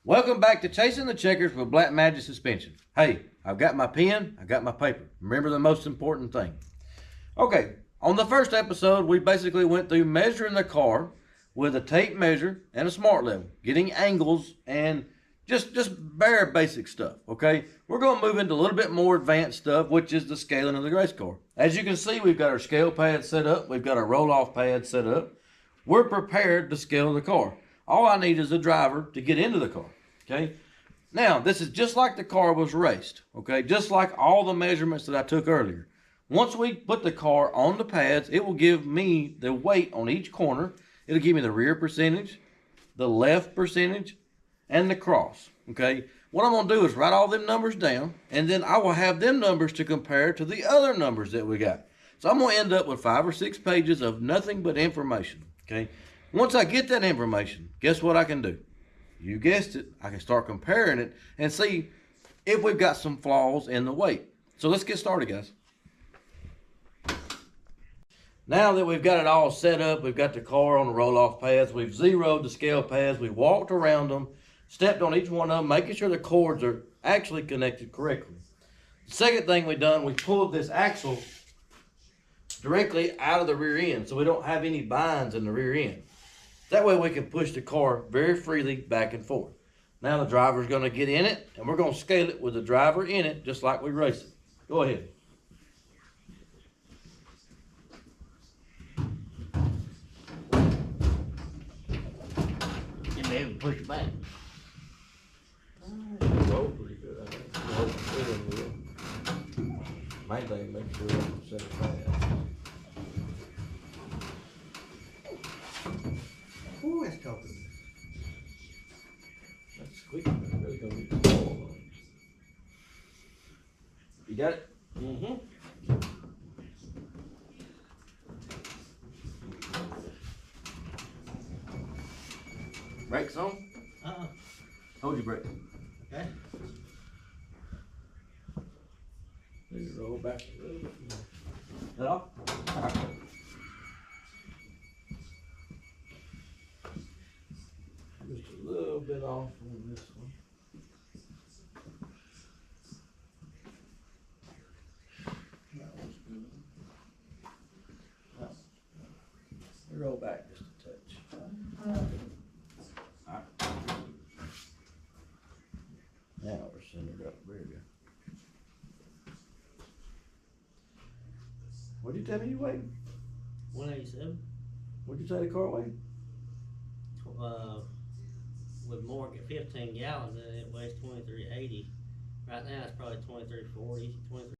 Welcome back to Chasing the Checkers with Blackmagic Suspension. Hey, I've got my pen, I've got my paper. Remember the most important thing. Okay, on the first episode, we basically went through measuring the car with a tape measure and a smart level, getting angles and just bare basic stuff, okay? We're going to move into a little bit more advanced stuff, which is the scaling of the race car. As you can see, we've got our scale pad set up. We've got our roll-off pad set up. We're prepared to scale the car. All I need is a driver to get into the car, okay? Now, this is just like the car was raced, okay? Just like all the measurements that I took earlier. Once we put the car on the pads, it will give me the weight on each corner. It'll give me the rear percentage, the left percentage, and the cross, okay? What I'm going to do is write all them numbers down, and then I will have them numbers to compare to the other numbers that we got. So I'm going to end up with 5 or 6 pages of nothing but information, okay? Once I get that information, guess what I can do? You guessed it, I can start comparing it and see if we've got some flaws in the weight. So let's get started, guys. Now that we've got it all set up, we've got the car on the roll-off pads, we've zeroed the scale pads, we walked around them, stepped on each one of them, making sure the cords are actually connected correctly. The second thing we done, we pulled this axle directly out of the rear end so we don't have any binds in the rear end. That way we can push the car very freely back and forth. Now the driver's going to get in it, and we're going to scale it with the driver in it, just like we race it. Go ahead. You may even push it back. Roll pretty good, I think. Main thing, make sure it's set it fast. Ooh, that's tough. That's squeaky, but I'm really gonna get the ball on it. You got it? Mm-hmm. Brakes on? Hold your brake. Okay. Maybe roll back a little bit more. That off? All right. Just a little bit off on this one. That one's good. Roll back just a touch. All right. Now we're centered up. Very good. What'd you tell me you weighed? 187. What'd you say the car weighed? With more than 15 gallons in it, it weighs 2380. Right now it's probably 2340, 23.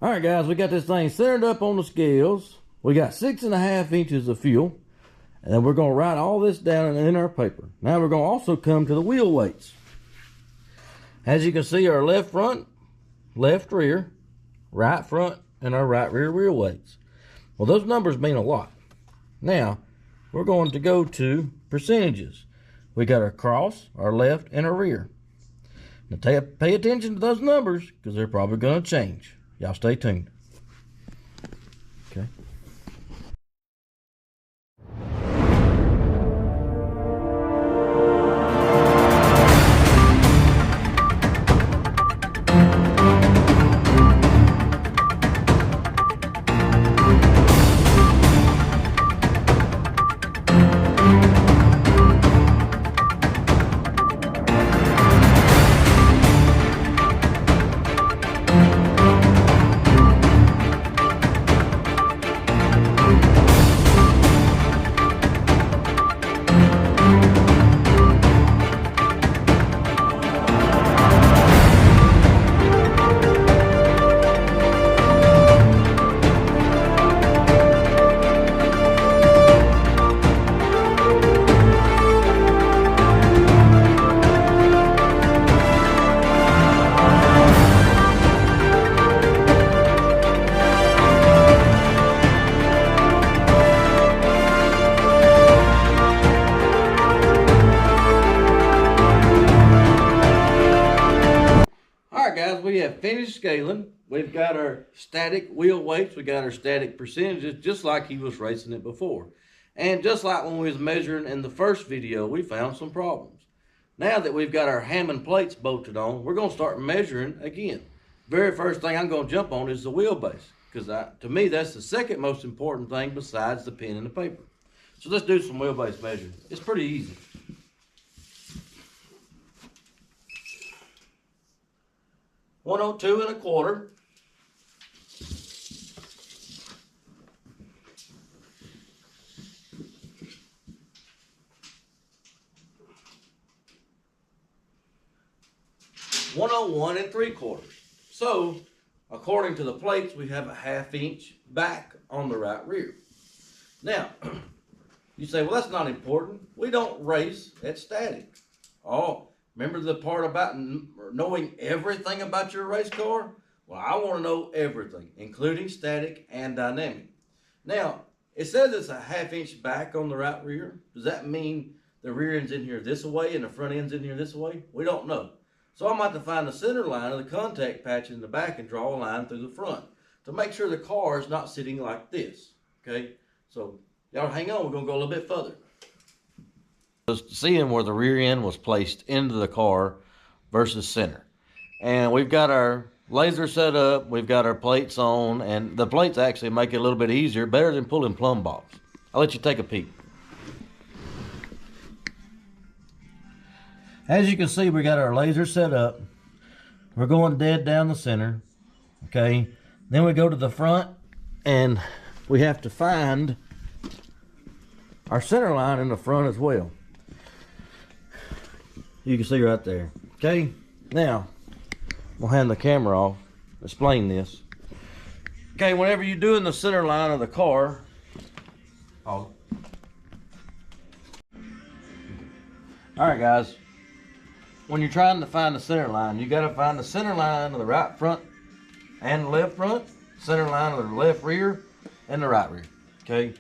All right, guys, we got this thing centered up on the scales. We got 6.5 inches of fuel, and then we're going to write all this down in our paper. Now we're going to also come to the wheel weights. As you can see, our left front, left rear, right front, and our right rear wheel weights. Well, those numbers mean a lot. Now, we're going to go to percentages. We got our cross, our left, and our rear. Now, pay attention to those numbers because they're probably going to change. Y'all stay tuned. Okay. Guys, we have finished scaling. We've got our static wheel weights. We got our static percentages, just like he was racing it before. And just like when we was measuring in the first video, we found some problems. Now that we've got our Hammond plates bolted on, we're going to start measuring again. Very first thing I'm going to jump on is the wheelbase, because to me that's the second most important thing besides the pen and the paper. So let's do some wheelbase measuring. It's pretty easy. $102 1/4. $101 3/4. So, according to the plates, we have a 1/2 inch back on the right rear. Now, you say, well, that's not important. We don't race at static. Oh, remember the part about knowing everything about your race car? Well, I want to know everything, including static and dynamic. Now, it says it's a 1/2 inch back on the right rear. Does that mean the rear end's in here this way and the front end's in here this way? We don't know. So I'm going to have to find the center line of the contact patch in the back and draw a line through the front to make sure the car is not sitting like this. Okay, so y'all hang on, we're going to go a little bit further. Just seeing where the rear end was placed into the car versus center. And we've got our laser set up, we've got our plates on, and the plates actually make it a little bit easier, better than pulling plumb box. I'll let you take a peek. As you can see, we got our laser set up. We're going dead down the center, okay? Then we go to the front, and we have to find our center line in the front as well. You can see right there, okay? Now, we'll hand the camera off, explain this. Okay, whenever you're doing the center line of the car, all right, guys. When you're trying to find the center line, you got to find the center line of the right front and the left front, center line of the left rear and the right rear. Okay.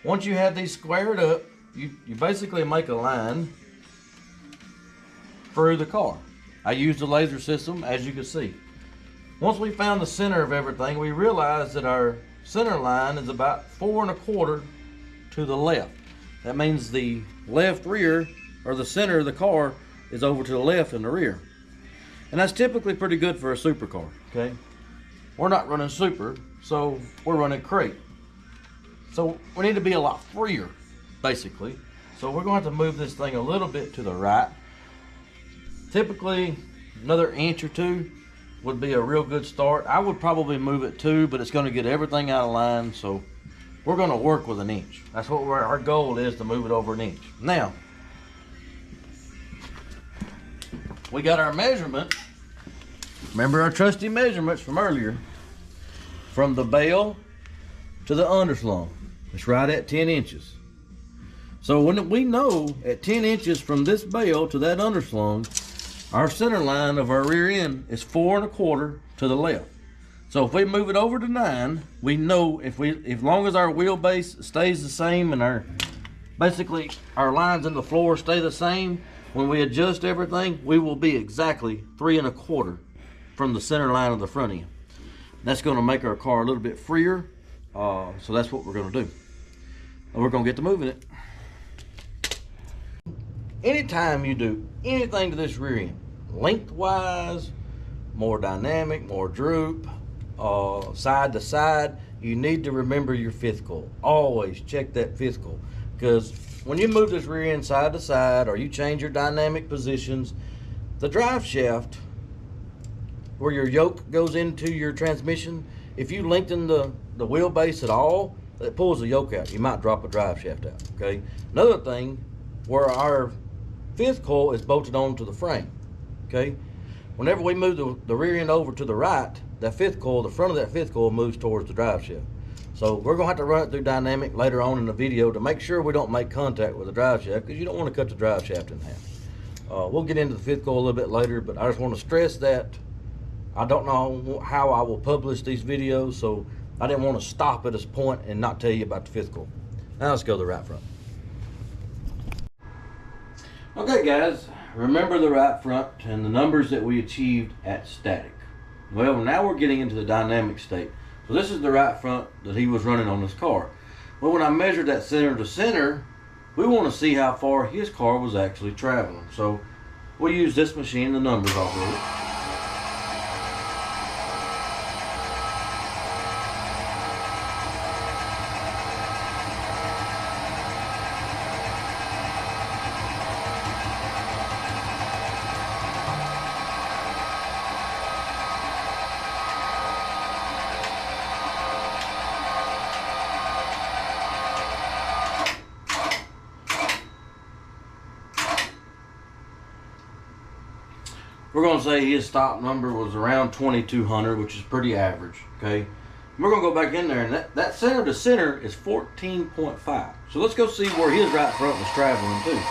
Once you have these squared up, you basically make a line through the car. I use the laser system, as you can see. Once we found the center of everything, we realized that our center line is about 4 1/4 to the left. That means the left rear, or the center of the car, is over to the left in the rear. And that's typically pretty good for a supercar, okay? We're not running super, so we're running crate. So we need to be a lot freer, basically. So we're going to have to move this thing a little bit to the right. Typically, another inch or two would be a real good start. I would probably move it 2, but it's going to get everything out of line, so we're going to work with an inch. That's what our goal is, to move it over an inch. Now, we got our measurement. Remember our trusty measurements from earlier. From the bell to the underslung. It's right at 10 inches. So when we know at 10 inches from this bell to that underslung, our center line of our rear end is 4 1/4 to the left. So if we move it over to 9, we know as long as our wheelbase stays the same and basically our lines in the floor stay the same, when we adjust everything, we will be exactly 3 1/4 from the center line of the front end. That's going to make our car a little bit freer, so that's what we're going to do. And we're going to get to moving it. Anytime you do anything to this rear end, lengthwise, more dynamic, more droop, side to side, you need to remember your fifth coil. Always check that fifth coil, because when you move this rear end side to side, or you change your dynamic positions, the drive shaft, where your yoke goes into your transmission, if you lengthen the wheelbase at all, it pulls the yoke out. You might drop a drive shaft out, okay? Another thing, where our fifth coil is bolted onto the frame, okay? Whenever we move the rear end over to the right, that fifth coil, the front of that fifth coil moves towards the drive shaft. So we're gonna have to run it through dynamic later on in the video to make sure we don't make contact with the drive shaft, because you don't want to cut the drive shaft in half. We'll get into the fifth coil a little bit later, but I just want to stress that I don't know how I will publish these videos, so I didn't want to stop at this point and not tell you about the fifth coil. Now let's go to the right front. Okay guys, remember the right front and the numbers that we achieved at static. Well, now we're getting into the dynamic state. So this is the right front that he was running on this car. Well, when I measured that center to center, we want to see how far his car was actually traveling. So we'll use this machine, the numbers off of it. We're going to say his stop number was around 2200, which is pretty average, okay? We're going to go back in there, and that center to center is 14.5. So let's go see where his right front was traveling to.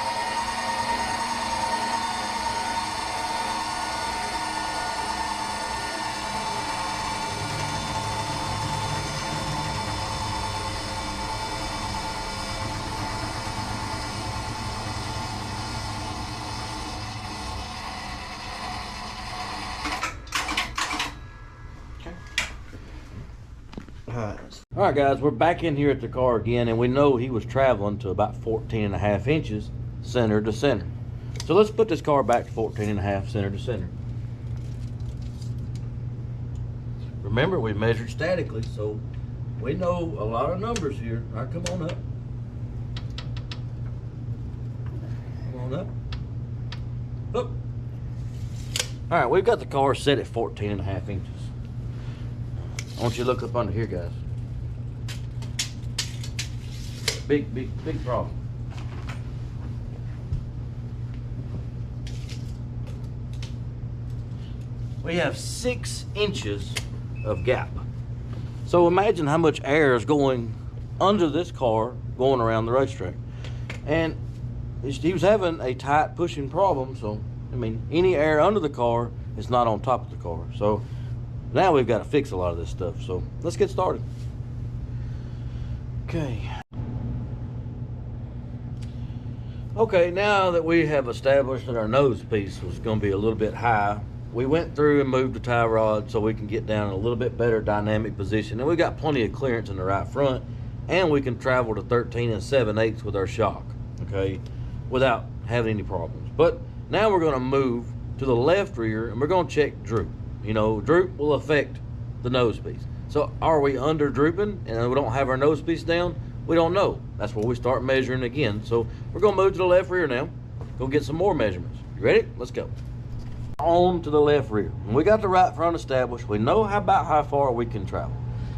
All right, guys, we're back in here at the car again, and we know he was traveling to about 14.5 inches center to center. So let's put this car back to 14.5 center to center. Remember, we measured statically, so we know a lot of numbers here. All right, come on up. Come on up. Look. All right, we've got the car set at 14.5 inches. I want you to look up under here, guys. Big problem. We have 6 inches of gap. So imagine how much air is going under this car going around the racetrack. And he was having a tight pushing problem, so I mean, any air under the car is not on top of the car. So now we've got to fix a lot of this stuff. So let's get started. Okay, now that we have established that our nose piece was going to be a little bit high, we went through and moved the tie rod so we can get down in a little bit better dynamic position. And we got plenty of clearance in the right front, and we can travel to 13 7/8 with our shock, okay, without having any problems. But now we're going to move to the left rear, and we're going to check droop. You know, droop will affect the nose piece. So are we under drooping and we don't have our nose piece down? We don't know. That's where we start measuring again. So we're going to move to the left rear now. Go get some more measurements. You ready? Let's go. On to the left rear. When we got the right front established, we know about how far we can travel.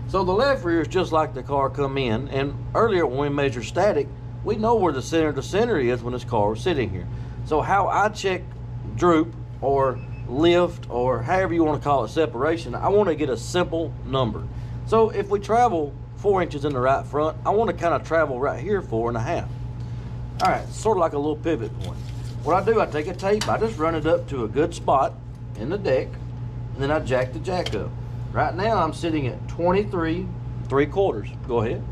So the left rear is just like the car come in. And earlier when we measured static, we know where the center to center is when this car is sitting here. So how I check droop or lift or however you want to call it, separation, I want to get a simple number. So if we travel 4 inches in the right front, I want to kind of travel right here 4.5. All right, sort of like a little pivot point. What I do, I take a tape, I just run it up to a good spot in the deck, and then I jack the jack up. Right now I'm sitting at 23 3/4. Go ahead.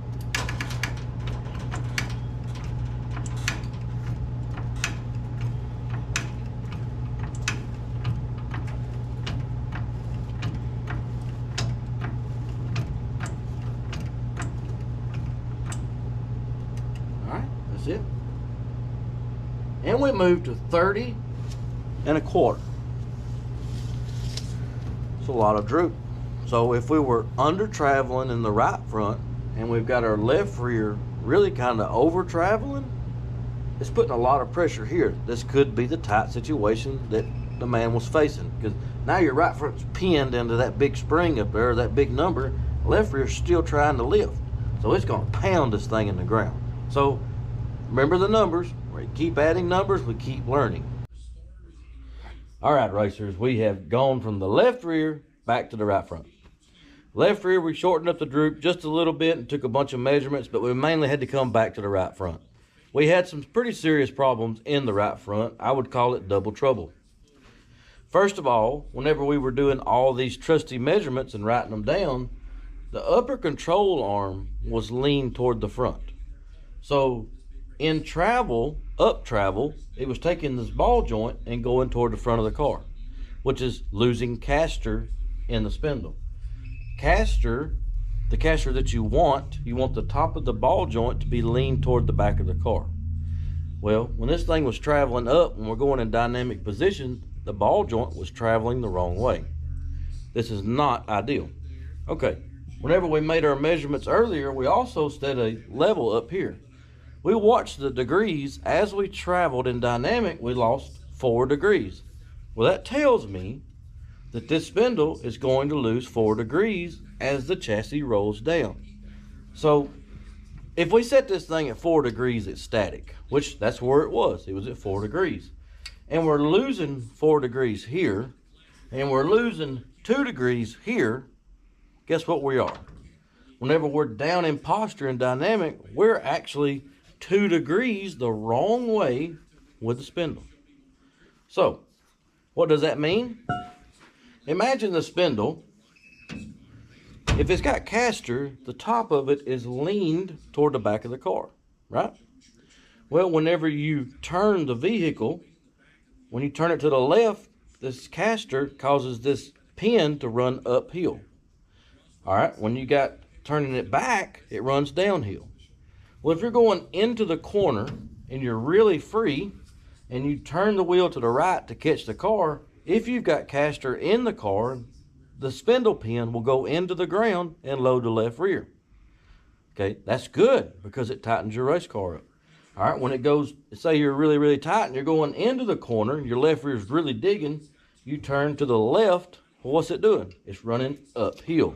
It. And we move to 30 1/4. It's a lot of droop. So if we were under traveling in the right front and we've got our left rear really kind of over traveling, it's putting a lot of pressure here. This could be the tight situation that the man was facing, because now your right front's pinned into that big spring up there, that big number. Left rear's still trying to lift. So it's going to pound this thing in the ground. So remember the numbers. We keep adding numbers, we keep learning. All right, racers, we have gone from the left rear back to the right front. Left rear, we shortened up the droop just a little bit and took a bunch of measurements, but we mainly had to come back to the right front. We had some pretty serious problems in the right front. I would call it double trouble. First of all, whenever we were doing all these trusty measurements and writing them down, the upper control arm was leaned toward the front. So in travel, up travel, it was taking this ball joint and going toward the front of the car, which is losing caster in the spindle. Caster, the caster that you want the top of the ball joint to be leaned toward the back of the car. Well, when this thing was traveling up, when we're going in dynamic position, the ball joint was traveling the wrong way. This is not ideal. Okay, whenever we made our measurements earlier, we also set a level up here. We watched the degrees. As we traveled in dynamic, we lost 4 degrees. Well, that tells me that this spindle is going to lose 4 degrees as the chassis rolls down. So if we set this thing at 4 degrees, it's static, which that's where it was. It was at 4 degrees. And we're losing 4 degrees here, and we're losing 2 degrees here. Guess what we are? Whenever we're down in posture and dynamic, we're actually 2 degrees the wrong way with the spindle. So, what does that mean? Imagine the spindle. If it's got caster, the top of it is leaned toward the back of the car, right? Well, whenever you turn the vehicle, when you turn it to the left, this caster causes this pin to run uphill. All right, when you got turning it back, it runs downhill. Well, if you're going into the corner and you're really free and you turn the wheel to the right to catch the car, if you've got caster in the car, the spindle pin will go into the ground and load the left rear. Okay, that's good because it tightens your race car up. All right, when it goes, say you're really, really tight and you're going into the corner, your left rear is really digging, you turn to the left, well, what's it doing? It's running uphill.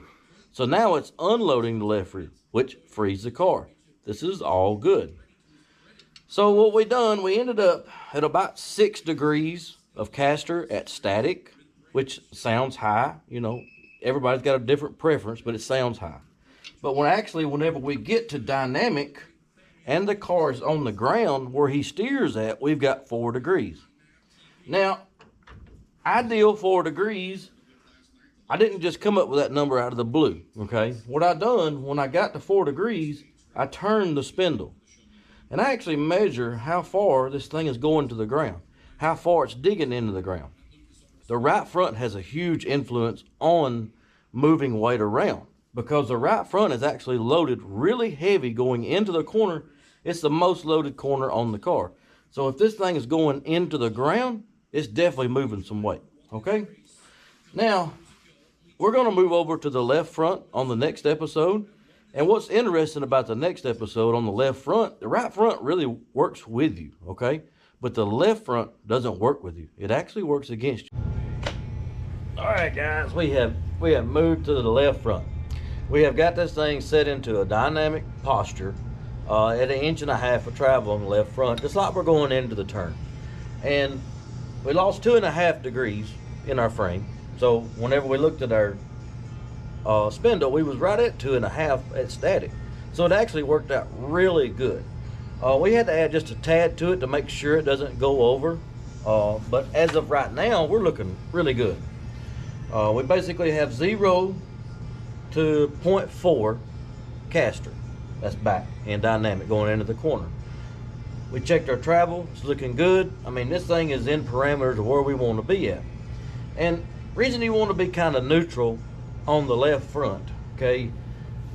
So now it's unloading the left rear, which frees the car. This is all good. So what we done, we ended up at about 6 degrees of caster at static, which sounds high. You know, everybody's got a different preference, but it sounds high. But whenever we get to dynamic and the car is on the ground where he steers at, we've got 4 degrees. Now, ideal 4 degrees, I didn't just come up with that number out of the blue, okay? What I done, when I got to 4 degrees, I turned the spindle. And I actually measure how far this thing is going to the ground, how far it's digging into the ground. The right front has a huge influence on moving weight around because the right front is actually loaded really heavy going into the corner. It's the most loaded corner on the car. So if this thing is going into the ground, it's definitely moving some weight, okay? Now, we're going to move over to the left front on the next episode. And what's interesting about the next episode on the left front, the right front really works with you, okay? But the left front doesn't work with you. It actually works against you. All right, guys, we have moved to the left front. We have got this thing set into a dynamic posture at 1.5 inches of travel on the left front, just like we're going into the turn. And we lost 2.5 degrees in our frame. So whenever we looked at our spindle, we was right at 2.5 at static. So it actually worked out really good. We had to add just a tad to it to make sure it doesn't go over. But as of right now, we're looking really good. We basically have 0 to 0.4 caster. That's back and dynamic going into the corner. We checked our travel, it's looking good. I mean, this thing is in parameters of where we want to be at. And reason you want to be kind of neutral on the left front, okay?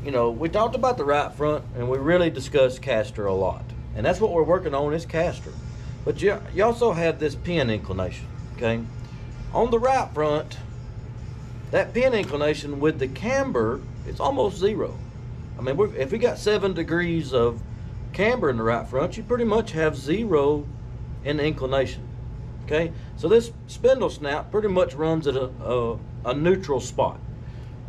You know, we talked about the right front and we really discussed caster a lot. And that's what we're working on is caster. But you also have this pin inclination, okay? On the right front, that pin inclination with the camber, it's almost 0. I mean, if we got 7 degrees of camber in the right front, you pretty much have 0 in the inclination, okay? So this spindle snout pretty much runs at a neutral spot.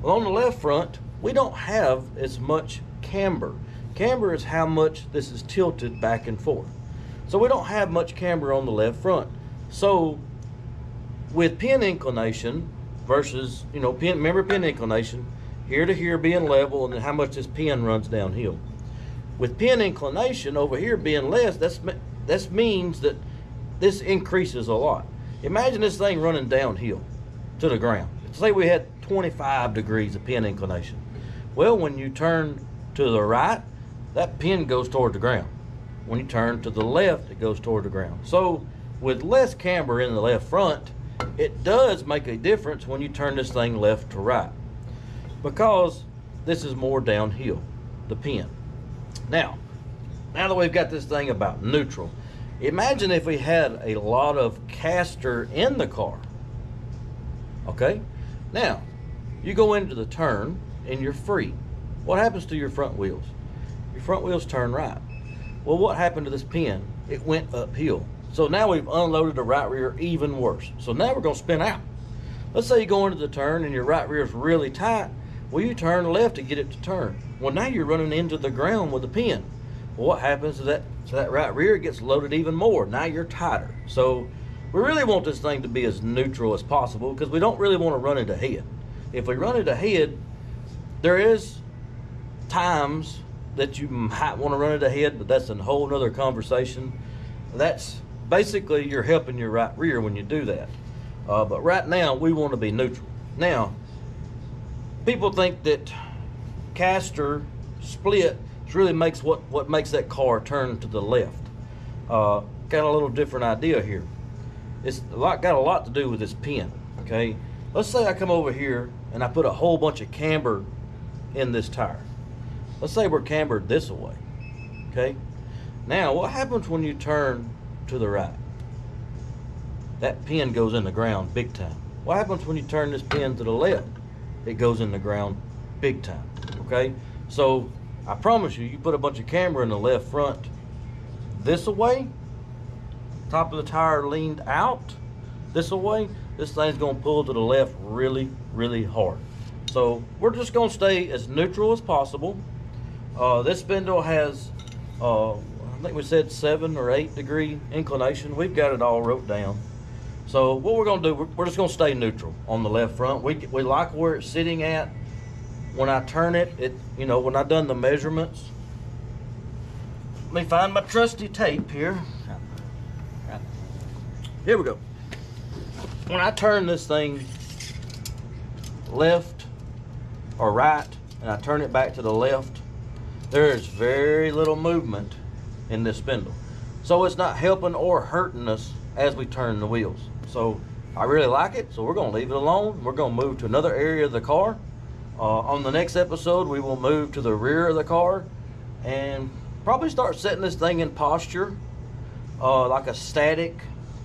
Well, on the left front, we don't have as much camber. Camber is how much this is tilted back and forth. So we don't have much camber on the left front. So with pin inclination versus, you know, remember pin inclination, here to here being level and then how much this pin runs downhill. With pin inclination over here being less, that means that this increases a lot. Imagine this thing running downhill to the ground. Say we had 25 degrees of pin inclination. Well, when you turn to the right, that pin goes toward the ground. When you turn to the left, it goes toward the ground. So with less camber in the left front, it does make a difference when you turn this thing left to right, because this is more downhill, the pin. Now that we've got this thing about neutral, Imagine if we had a lot of caster in the car. Okay? Now, you go into the turn and you're free. What happens to your front wheels? Your front wheels turn right. Well, what happened to this pin? It went uphill. So now we've unloaded the right rear even worse. So now we're going to spin out. Let's say you go into the turn and your right rear is really tight. Well, you turn left to get it to turn. Well, now you're running into the ground with the pin. Well, what happens to that right rear? It gets loaded even more. Now you're tighter. So we really want this thing to be as neutral as possible because we don't really want to run into head. If we run into head, there is times that you might want to run into head, but that's a whole nother conversation. That's basically you're helping your right rear when you do that. But right now we want to be neutral. Now, people think that caster split really makes what makes that car turn to the left. Got a little different idea here. It's got a lot to do with this pin. Okay, let's say I come over here and I put a whole bunch of camber in this tire. Let's say we're cambered this way. Okay, now what happens when you turn to the right? That pin goes in the ground big time. What happens when you turn this pin to the left? It goes in the ground big time. Okay, so I promise you, you put a bunch of camber in the left front this way, top of the tire leaned out this way, this thing's gonna pull to the left really, really hard. So we're just gonna stay as neutral as possible. This spindle has, I think we said 7 or 8 degree inclination. We've got it all wrote down. So what we're gonna do, we're just gonna stay neutral on the left front. We like where it's sitting at. When I turn it, you know, when I've done the measurements, let me find my trusty tape here. Here we go. When I turn this thing left or right, and I turn it back to the left, there is very little movement in this spindle. So it's not helping or hurting us as we turn the wheels. So I really like it, so we're gonna leave it alone. We're gonna move to another area of the car. On the next episode, we will move to the rear of the car and probably start setting this thing in posture, like a static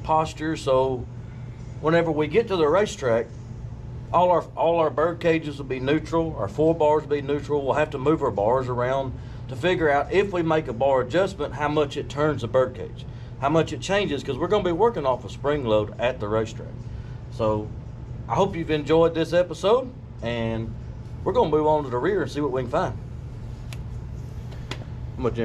posture. So whenever we get to the racetrack, all our bird cages will be neutral, our 4 bars will be neutral. We'll have to move our bars around to figure out if we make a bar adjustment, how much it turns the bird cage, how much it changes, because we're going to be working off a spring load at the racetrack. So I hope you've enjoyed this episode, and we're going to move on to the rear and see what we can find. How much